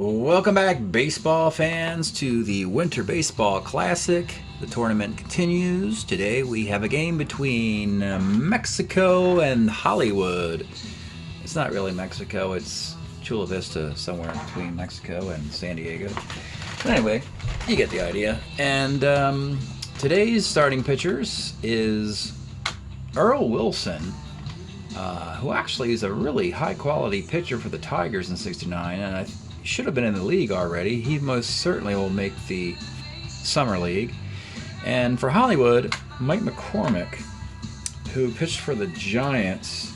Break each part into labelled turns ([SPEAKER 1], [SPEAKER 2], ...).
[SPEAKER 1] Welcome back, baseball fans, to the Winter Baseball Classic. The tournament continues. Today we have a game between Mexico and Hollywood. It's not really Mexico, it's Chula Vista, somewhere between Mexico and San Diego. But anyway, you get the idea. And today's starting pitchers is Earl Wilson, who actually is a really high-quality pitcher for the Tigers in '69, and I should have been in the league already. He most certainly will make the Summer League. And for Hollywood, Mike McCormick, who pitched for the Giants.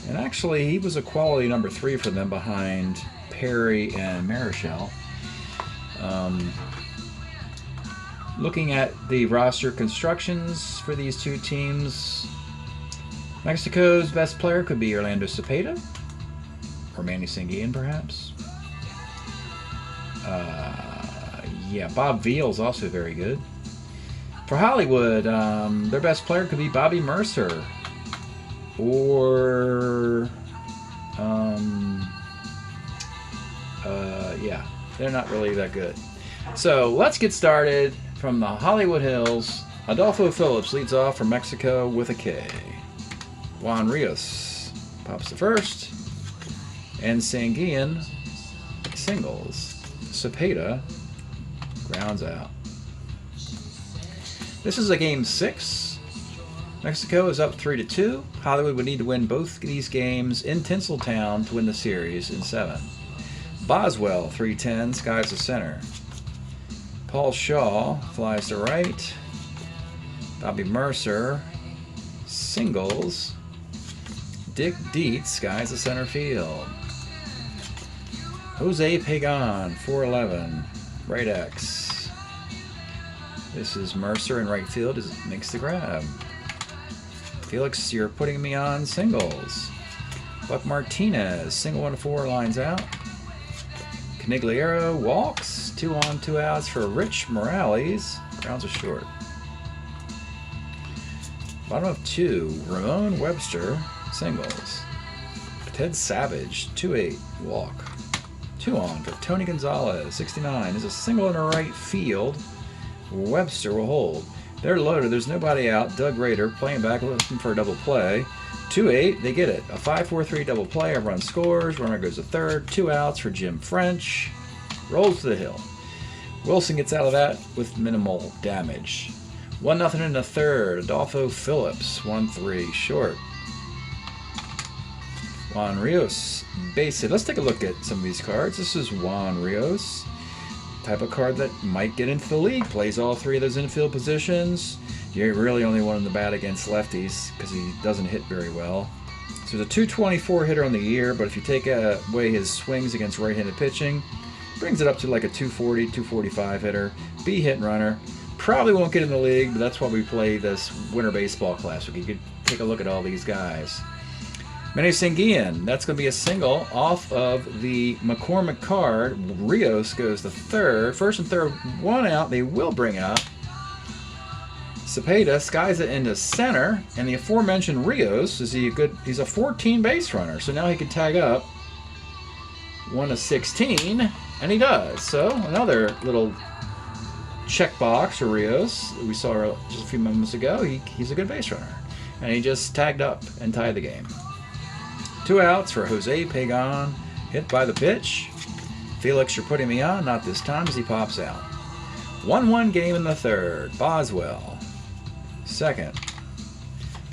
[SPEAKER 1] And actually, he was a quality number 3 for them behind Perry and Marichal. Looking at the roster constructions for these two teams, Mexico's best player could be Orlando Cepeda, or Manny Sanguillen, perhaps. Yeah, Bob Veal's also very good. For Hollywood, their best player could be Bobby Mercer, or yeah, they're not really that good. So let's get started from the Hollywood Hills. Adolfo Phillips leads off for Mexico with a K. Juan Rios pops the first, and Sanguillen singles. Cepeda grounds out. This is a game 6. Mexico is up 3-2. Hollywood would need to win both these games in Tinseltown to win the series in 7. Boswell, 3-10, skies the center. Paul Shaw flies to right. Bobby Mercer singles. Dick Dietz skies the center field. Jose Pagan, 4-11, right X. This is Mercer in right field, makes the grab. Felix, you're putting me on singles. Buck Martinez, single 1-4, lines out. Canigliaro walks, 2 on, 2 outs for Rich Morales. Grounds are short. Bottom of 2, Ramon Webster, singles. Ted Savage, 2-8, walk. 2 on for Tony Gonzalez, 69. There's a single in the right field. Webster will hold. They're loaded. There's nobody out. Doug Rader playing back, looking for a double play. 2-8. They get it. A 5-4-3 double play. A run scores. Runner goes to third. 2 outs for Jim French. Rolls to the hill. Wilson gets out of that with minimal damage. 1-0 in the third. Adolfo Phillips, 1-3 short. Juan Rios, base hit. Let's take a look at some of these cards. This is Juan Rios, type of card that might get into the league. Plays all 3 of those infield positions. You're really only one in the bat against lefties because he doesn't hit very well. So he's a 224 hitter on the year, but if you take away his swings against right-handed pitching, brings it up to like a 240, 245 hitter. B hit runner. Probably won't get in the league, but that's why we play this Winter Baseball Classic. You could take a look at all these guys. Manny Sanguillen, that's going to be a single off of the McCormick card. Rios goes to third. First and third, 1 out. They will bring out. Cepeda skies it into center, and the aforementioned Rios, he's a 14 base runner, so now he can tag up 1-16, and he does. So another little checkbox for Rios that we saw just a few moments ago. He's a good base runner, and he just tagged up and tied the game. 2 outs for Jose Pagan, hit by the pitch. Felix, you're putting me on, not this time, as he pops out. 1-1 game in the third. Boswell, second.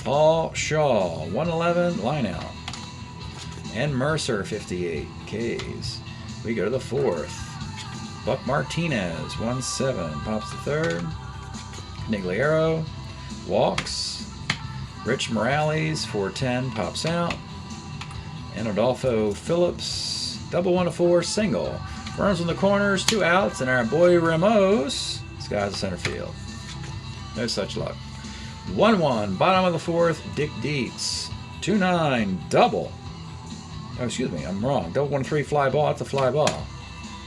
[SPEAKER 1] Paul Shaw, 111, line out. And Mercer, 58 Ks. We go to the fourth. Buck Martinez, 1-7, pops the third. Canigliaro walks. Rich Morales, 410, pops out. And Adolfo Phillips, double 1-4, single. Runs in the corners, 2 outs, and our boy Ramos skies the center field. No such luck. 1-1, bottom of the fourth, Dick Dietz. 2-9, double. Oh, excuse me, I'm wrong. Double 1-3 fly ball, that's a fly ball.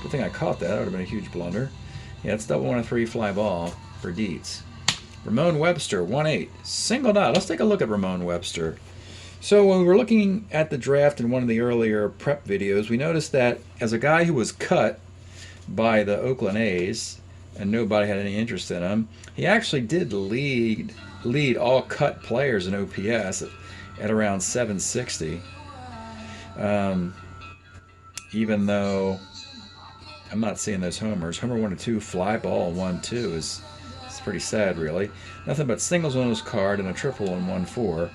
[SPEAKER 1] Good thing I caught that, that would have been a huge blunder. Yeah, it's double 1-3 fly ball for Dietz. Ramon Webster, 1-8, singled out. Let's take a look at Ramon Webster. So when we were looking at the draft in one of the earlier prep videos, we noticed that as a guy who was cut by the Oakland A's and nobody had any interest in him, he actually did lead all cut players in OPS at around 760. Even though I'm not seeing those homers. Homer 1 and 2, fly ball 1-2 is pretty sad, really. Nothing but singles on his card and a triple on 1-4.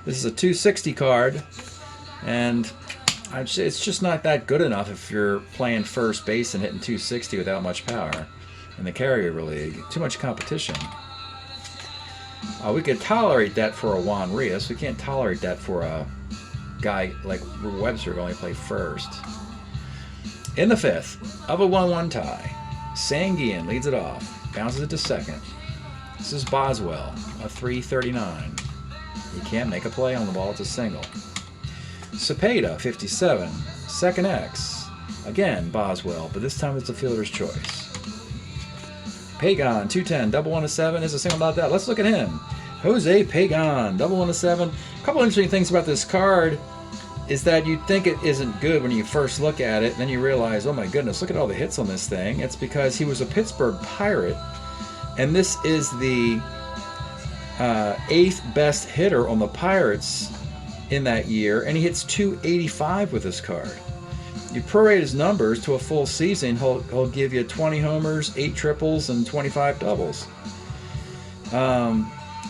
[SPEAKER 1] This is a 260 card, and I'd say it's just not that good enough if you're playing first base and hitting 260 without much power in the carryover league. Too much competition. We could tolerate that for a Juan Rios. We can't tolerate that for a guy like Webster who only played first. In the fifth of a 1-1 tie, Sanguian leads it off, bounces it to second. This is Boswell, a 339. He can't make a play on the ball, it's a single. Cepeda, 57, second X. Again, Boswell, but this time it's the fielder's choice. Pagan, 210, double 1-7 is a single about that. Let's look at him. Jose Pagan, double 1-7. A couple interesting things about this card is that you'd think it isn't good when you first look at it, and then you realize, oh my goodness, look at all the hits on this thing. It's because he was a Pittsburgh Pirate, and this is the 8th best hitter on the Pirates in that year, and he hits 285 with this card. You prorate his numbers to a full season, he'll give you 20 homers, 8 triples, and 25 doubles.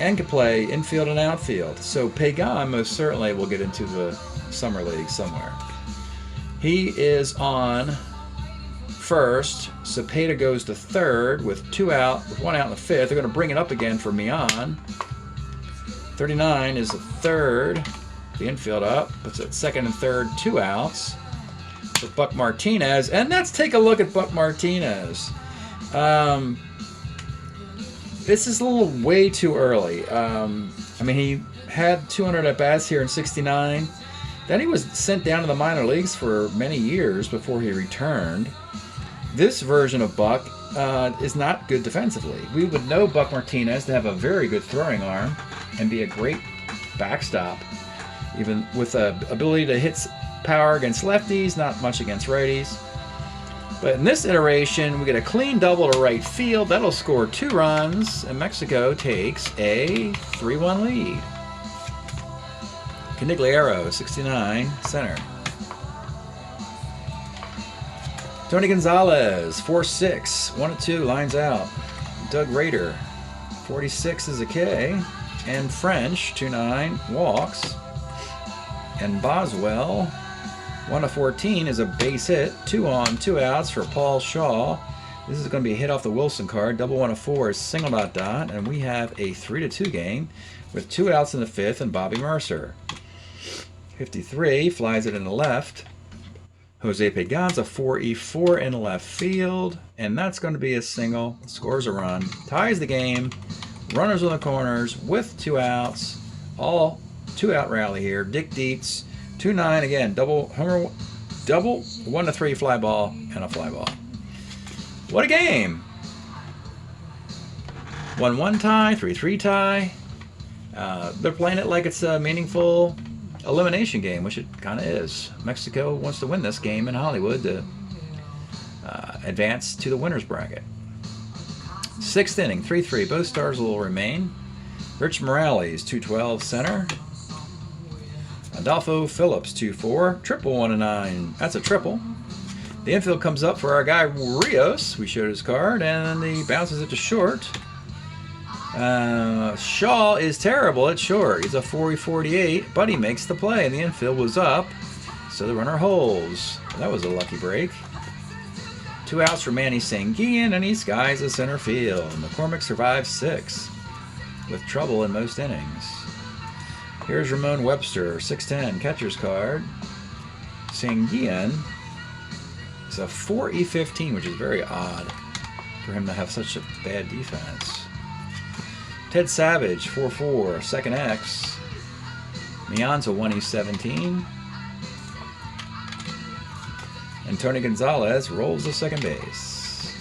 [SPEAKER 1] And can play infield and outfield. So Pagan most certainly will get into the summer league somewhere. He is on first. Cepeda goes to third with 2 out, with 1 out in the 5th. They're going to bring it up again for Mian. 39 is the third. The infield up. Puts it second and third, 2 outs for Buck Martinez. And let's take a look at Buck Martinez. This is a little way too early. I mean, he had 200 at-bats here in 69. Then he was sent down to the minor leagues for many years before he returned. This version of Buck is not good defensively. We would know Buck Martinez to have a very good throwing arm and be a great backstop, even with the ability to hit power against lefties, not much against righties. But in this iteration, we get a clean double to right field. That'll score 2 runs, and Mexico takes a 3-1 lead. Canigliaro, 69, center. Tony Gonzalez, 4-6, 1-2, lines out. Doug Rader, 46 is a K. And French, 2-9, walks. And Boswell, 1-14 is a base hit. 2 on, 2 outs for Paul Shaw. This is going to be a hit off the Wilson card. Double 1-4 is single ... And we have a 3-2 game with 2 outs in the 5th and Bobby Mercer. 53 flies it in the left. Jose Pagan's a 4-4 in the left field. And that's going to be a single. Scores a run. Ties the game. Runners on the corners with 2 outs. All 2-out rally here. Dick Dietz. 2-9 again, double 1-3 fly ball and a fly ball. What a game! 1-1 tie, 3-3 tie. They're playing it like it's a meaningful elimination game, which it kind of is. Mexico wants to win this game in Hollywood to advance to the winner's bracket. 6th inning, 3-3. Both stars will remain. Rich Morales, 212 center. Adolfo Phillips, 2-4. Triple 1-9. That's a triple. The infield comes up for our guy Rios. We showed his card, and he bounces it to short. Shaw is terrible at short. He's a 40-48, but he makes the play, and the infield was up, so the runner holds. That was a lucky break. 2 outs for Manny Sanguian, and he skies the center field. McCormick survives 6 with trouble in most innings. Here's Ramon Webster, 6'10", catcher's card. Sanguian is a 4-15, which is very odd for him to have such a bad defense. Ted Savage, 4-4, second X. Mian's a 1-17. And Tony Gonzalez rolls to second base.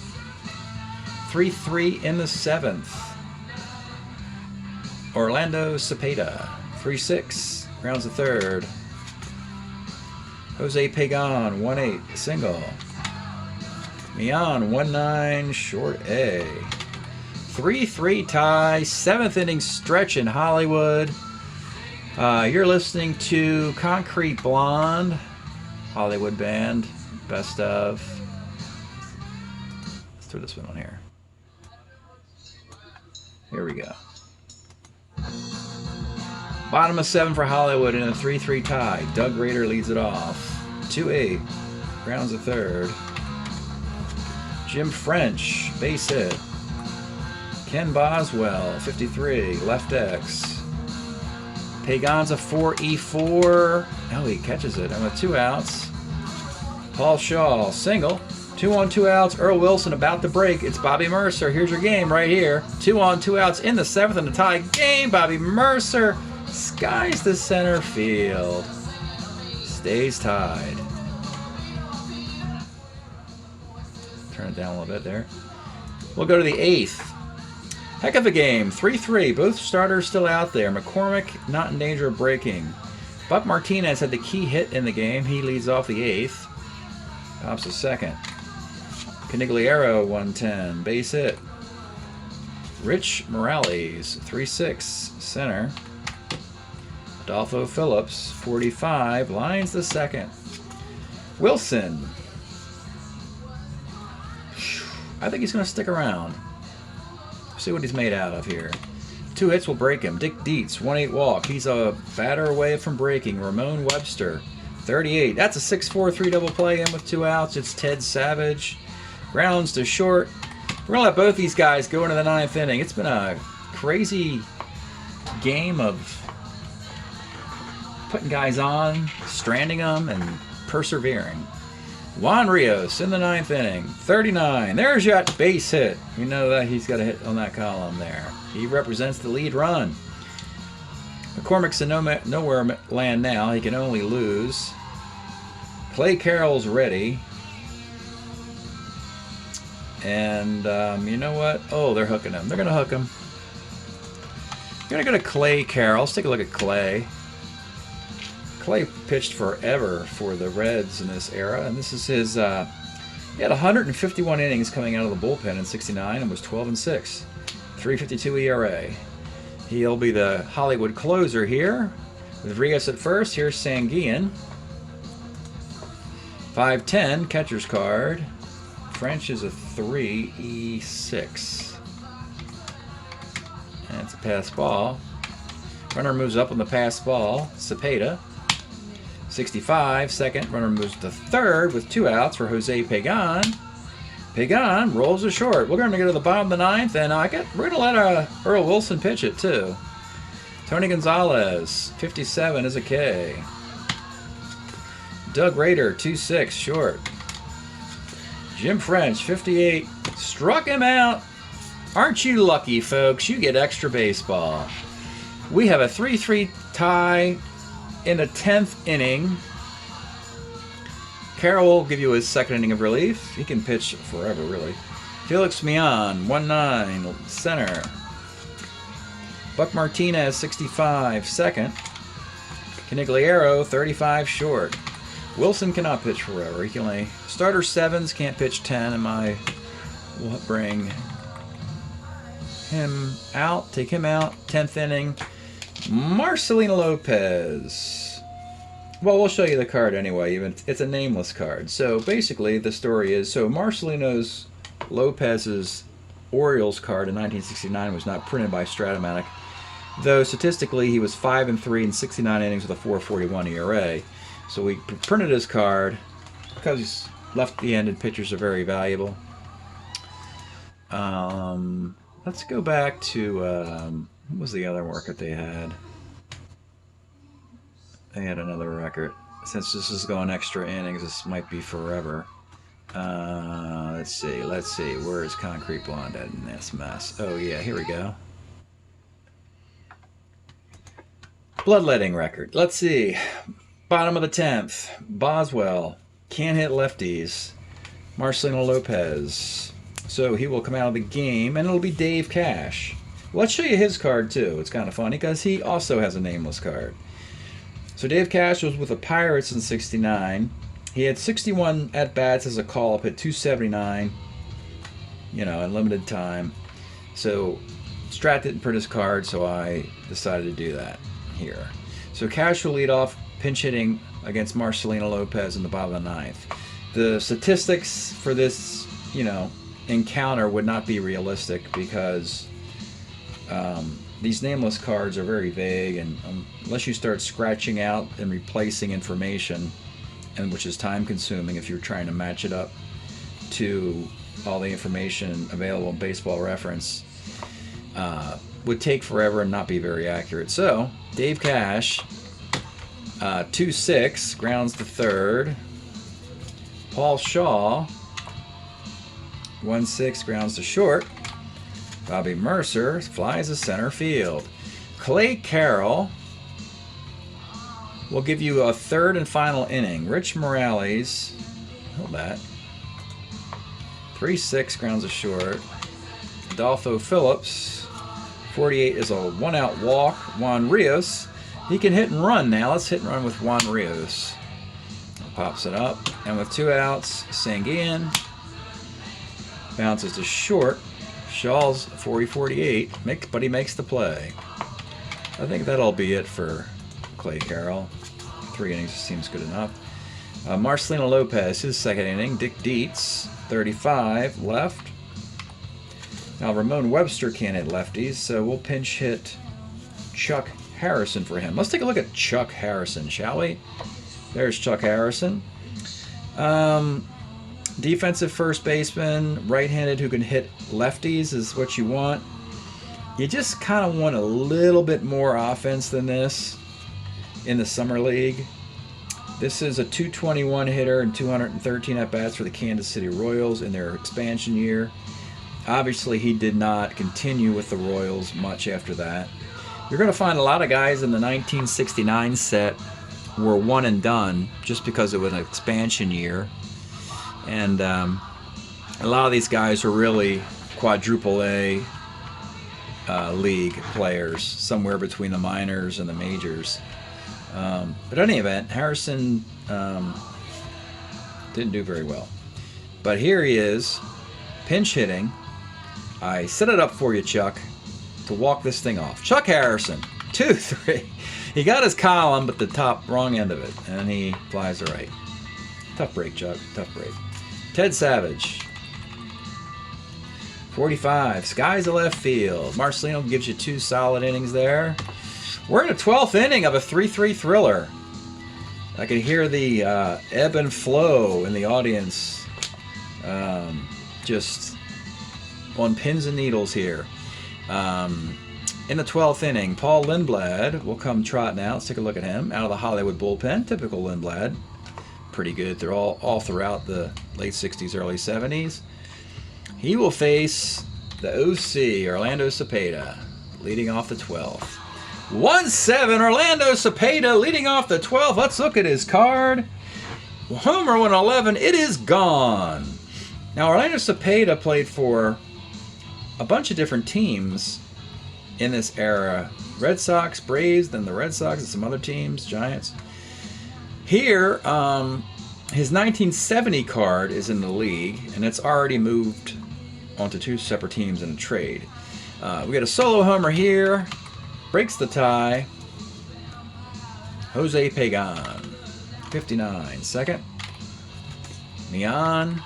[SPEAKER 1] 3-3 in the 7th. Orlando Cepeda, 3-6, Grounds the third. Jose Pagan, 1-8, single. Mian, 1-9, short A. 3-3 tie, 7th inning stretch in Hollywood. You're listening to Concrete Blonde, Hollywood band, best of. Let's throw this one on here. Here we go. Bottom of 7 for Hollywood in a 3-3 tie. Doug Rader leads it off. 2-8, grounds the third. Jim French, base hit. Ken Boswell, 53, left X. Pagan's a 4-E-4. Oh, he catches it. I'm with 2 outs. Paul Shaw, single. 2 on 2 outs. Earl Wilson about to break. It's Bobby Mercer. Here's your game right here. 2 on 2 outs in the 7th in the tie game. Bobby Mercer skies the center field. Stays tied. Turn it down a little bit there. We'll go to the 8th. Heck of a game. 3-3. Both starters still out there. McCormick not in danger of breaking. Buck Martinez had the key hit in the game. He leads off the 8th. Pops a second. Canigliaro, 110. Base hit. Rich Morales, 3-6. Center. Adolfo Phillips, 45. Lines the second. Wilson. I think he's going to stick around. See what he's made out of here. 2 hits will break him. Dick Dietz, 1-8 walk. He's a batter away from breaking. Ramon Webster, 38. That's a 6-4-3 double play in with 2 outs. It's Ted Savage. Grounds to short. We're going to let both these guys go into the 9th inning. It's been a crazy game of putting guys on, stranding them, and persevering. Juan Rios in the 9th inning, 39. There's your base hit. You know that he's got a hit on that column there. He represents the lead run. McCormick's in nowhere land now. He can only lose. Clay Carroll's ready. And you know what? Oh, they're hooking him. They're going to hook him. We're going to go to Clay Carroll. Let's take a look at Clay. Clay pitched forever for the Reds in this era, and this is his. He had 151 innings coming out of the bullpen in '69 and was 12-6, 3.52 ERA. He'll be the Hollywood closer here with Rios at first. Here's Sanguillen. 5'10", catcher's card. French is a 3-E-6. And it's a pass ball. Runner moves up on the pass ball. Cepeda. 65, second. Runner moves to third with 2 outs for Jose Pagan. Pagan rolls to short. We're going to go to the bottom of the 9th, and we're going to let Earl Wilson pitch it, too. Tony Gonzalez, 57 is a K. Doug Rader, 2-6, short. Jim French, 58, struck him out. Aren't you lucky, folks? You get extra baseball. We have a 3-3 tie in the 10th inning. Carroll will give you his 2nd inning of relief. He can pitch forever, really. Felix Mian, 1-9, center. Buck Martinez, 65, second. Canigliaro, 35, short. Wilson cannot pitch forever. He can only starter 7s, can't pitch 10. We'll bring him out, take him out. 10th inning. Marcelino Lopez. Well, we'll show you the card anyway. It's a nameless card. So basically, the story is: so Marcelino Lopez's Orioles card in 1969 was not printed by Strat-O-Matic, though statistically he was 5-3 in 69 innings with a 4.41 ERA. So we printed his card because his left-handed pitchers are very valuable. Let's go back to what was the other record they had? They had another record. Since this is going extra innings, this might be forever. Let's see. Where is Concrete Blonde at in this mess? Oh yeah, here we go. Bloodletting record. Let's see. Bottom of the 10th. Boswell. Can't hit lefties. Marcelino Lopez. So he will come out of the game, and it'll be Dave Cash. Let's show you his card, too. It's kind of funny, because he also has a nameless card. So Dave Cash was with the Pirates in '69. He had 61 at-bats as a call-up, hit 279, in limited time. So Strat didn't print his card, so I decided to do that here. So Cash will lead off, pinch hitting against Marcelino Lopez in the bottom of the ninth. The statistics for this, encounter would not be realistic because these nameless cards are very vague, and unless you start scratching out and replacing information, and which is time consuming if you're trying to match it up to all the information available in Baseball Reference, would take forever and not be very accurate. So Dave Cash, 2-6, grounds to third. Paul Shaw, 1-6, grounds to short. Bobby Mercer flies to center field. Clay Carroll will give you a third and final inning. Rich Morales, hold that, 3-6, grounds to short. Adolfo Phillips, 48, is a one-out walk. Juan Rios, he can hit and run now. Let's hit and run with Juan Rios. Pops it up, and with 2 outs, Sanguillen bounces to short. Shaw's 40-48, but he makes the play. I think that'll be it for Clay Carroll. 3 innings seems good enough. Marcelino Lopez, his second inning. Dick Dietz, 35, left. Now Ramon Webster can't hit lefties, so we'll pinch hit Chuck Harrison for him. Let's take a look at Chuck Harrison, shall we? There's Chuck Harrison. Defensive first baseman, right-handed who can hit lefties is what you want. You just kind of want a little bit more offense than this in the Summer League. This is a 221 hitter and 213 at-bats for the Kansas City Royals in their expansion year. Obviously, he did not continue with the Royals much after that. You're going to find a lot of guys in the 1969 set were one and done just because it was an expansion year. And a lot of these guys are really quadruple A league players, somewhere between the minors and the majors. But in any event, Harrison didn't do very well. But here he is, pinch hitting. I set it up for you, Chuck, to walk this thing off. Chuck Harrison, 2-3. He got his column, but the top wrong end of it, and he flies to right. Tough break, Chuck. Tough break. Ted Savage, 45. Skies of left field. Marcelino gives you 2 solid innings there. We're in the 12th inning of a 3-3 thriller. I can hear the ebb and flow in the audience, just on pins and needles here. In the 12th inning, Paul Lindblad will come trotting out. Let's take a look at him. Out of the Hollywood bullpen. Typical Lindblad. Pretty good. They're all throughout the late 60s, early 70s. He will face the OC, Orlando Cepeda, leading off the 12th. 1-7, Orlando Cepeda leading off the 12th. Let's look at his card. Homer 111. It is gone. Now, Orlando Cepeda played for a bunch of different teams in this era. Red Sox, Braves, then the Red Sox, and some other teams, Giants. Here, his 1970 card is in the league, and it's already moved onto 2 separate teams in a trade. We got a solo homer here. Breaks the tie. Jose Pagan, 59, second. Neon,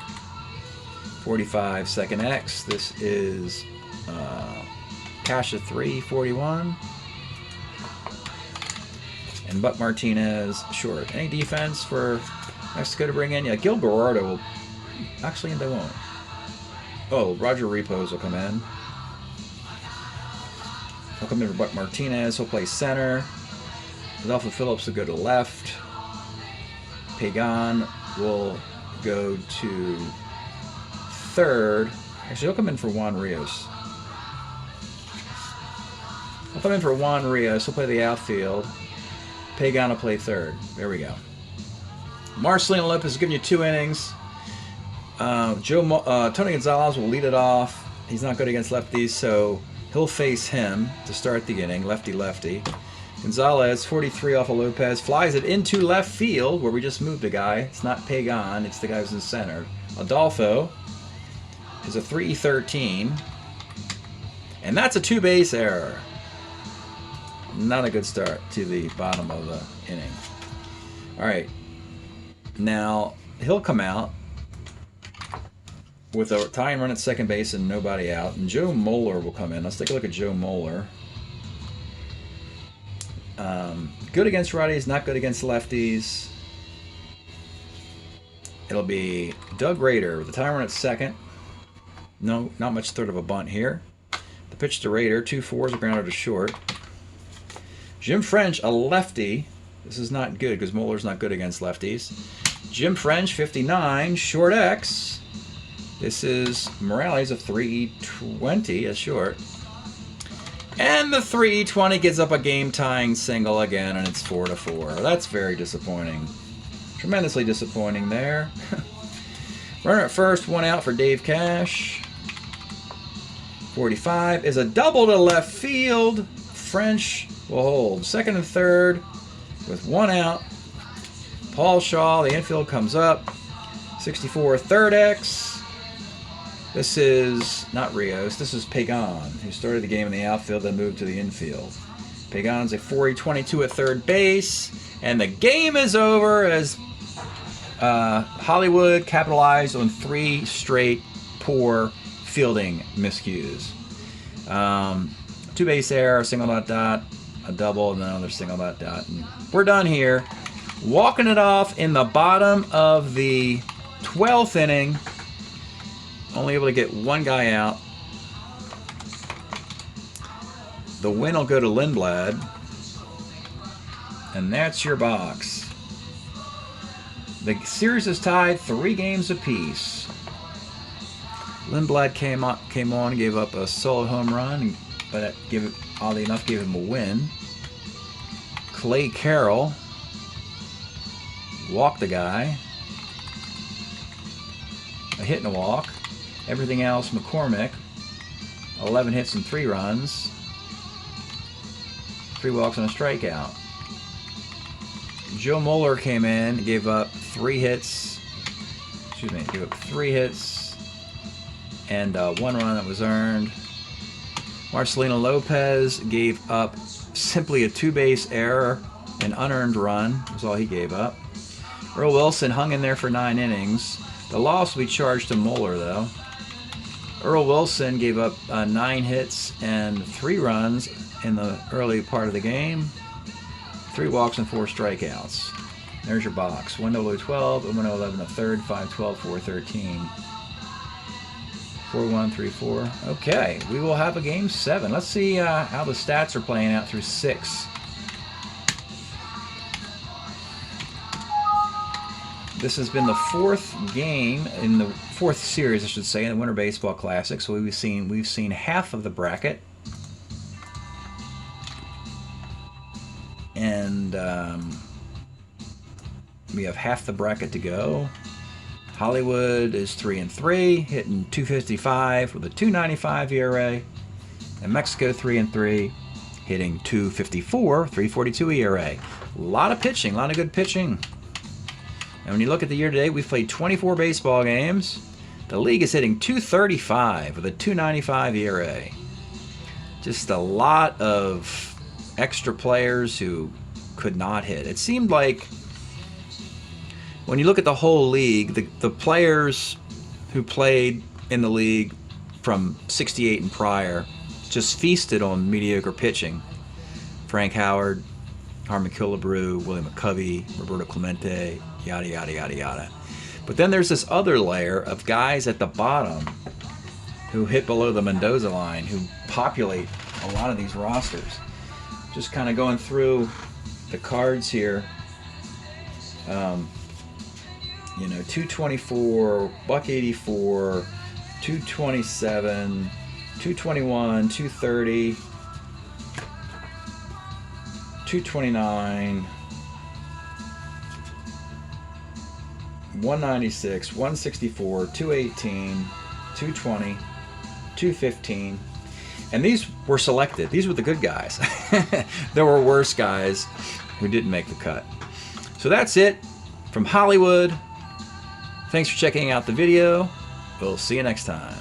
[SPEAKER 1] 45, second X. This is Kasha 3, 41. And Buck Martinez, short. Any defense for Mexico to bring in? Yeah, Gil Berardo will... Actually, they won't. Oh, Roger Repos will come in. He'll come in for Buck Martinez. He'll play center. Adolfo Phillips will go to left. Pagan will go to third. Actually, he'll come in for Juan Rios. He'll come in for Juan Rios. He'll play the outfield. Pagan will play third. There we go. Marcelino Lopez is giving you 2 innings. Tony Gonzalez will lead it off. He's not good against lefties, so he'll face him to start the inning, lefty-lefty. Gonzalez, 43 off of Lopez, flies it into left field where we just moved a guy. It's not Pagan, it's the guy who's in center. Adolfo is a 3-13. And that's a 2-base error. Not a good start to the bottom of the inning. All right. Now, he'll come out with a tying run at second base and nobody out. And Joe Moeller will come in. Let's take a look at Joe Moeller. Good against righties, not good against lefties. It'll be Doug Rader with a tying run at second. No, not much third of a bunt here. The pitch to Rader, 2-4s, a grounder to short. Jim French, a lefty. This is not good because Moeller's not good against lefties. Jim French, 59, short X. This is Morales, a 3-20, a short. And the 3-20 gets up a game-tying single again, and it's 4-4. That's very disappointing. Tremendously disappointing there. Runner at first, one out for Dave Cash. 45 is a double to left field. French will hold second and third with one out. Paul Shaw, the infield comes up. 64, third X. This is not Rios. This is Pagan, who started the game in the outfield, then moved to the infield. Pagan's a 4-22 at third base. And the game is over as Hollywood capitalized on 3 straight poor fielding miscues. 2-base error, single dot, a double, and then another single dot. And we're done here. Walking it off in the bottom of the 12th inning. Only able to get one guy out. The win will go to Lindblad. And that's your box. The series is tied 3 games apiece. Lindblad came on, gave up a solo home run, but oddly enough gave him a win. Clay Carroll walked the guy. A hit and a walk. Everything else, McCormick, 11 hits and 3 runs. 3 walks and a strikeout. Joe Moeller came in, gave up 3 hits. Gave up 3 hits and 1 run that was earned. Marcelino Lopez gave up simply a 2-base error, an unearned run was all he gave up. Earl Wilson hung in there for 9 innings. The loss will be charged to Moeller, though. Earl Wilson gave up 9 hits and 3 runs in the early part of the game. 3 walks and 4 strikeouts. There's your box. 1-0-12, 1-0-11 a third, 5-12, 4-13. 4-1-3-4. Okay, we will have a game 7. Let's see how the stats are playing out through 6. This has been the 4th game in the 4th series, I should say, in the Winter Baseball Classic. So we've seen half of the bracket, and we have half the bracket to go. Hollywood is 3-3, hitting .255 with a .295 ERA, and Mexico 3-3, hitting .254, 3.42 ERA. A lot of pitching, a lot of good pitching. And when you look at the year-to-date, we've played 24 baseball games. The league is hitting .235 with a .295 ERA. Just a lot of extra players who could not hit. It seemed like when you look at the whole league, the players who played in the league from '68 and prior just feasted on mediocre pitching. Frank Howard, Harmon Killebrew, William McCovey, Roberto Clemente, yada, yada, yada, yada. But then there's this other layer of guys at the bottom who hit below the Mendoza line, who populate a lot of these rosters. Just kind of going through the cards here. 224, $184, 227, 221, 230, 229, 196, 164, 218, 220, 215. And these were selected. These were the good guys. There were worse guys who didn't make the cut. So that's it from Hollywood. Thanks for checking out the video. We'll see you next time.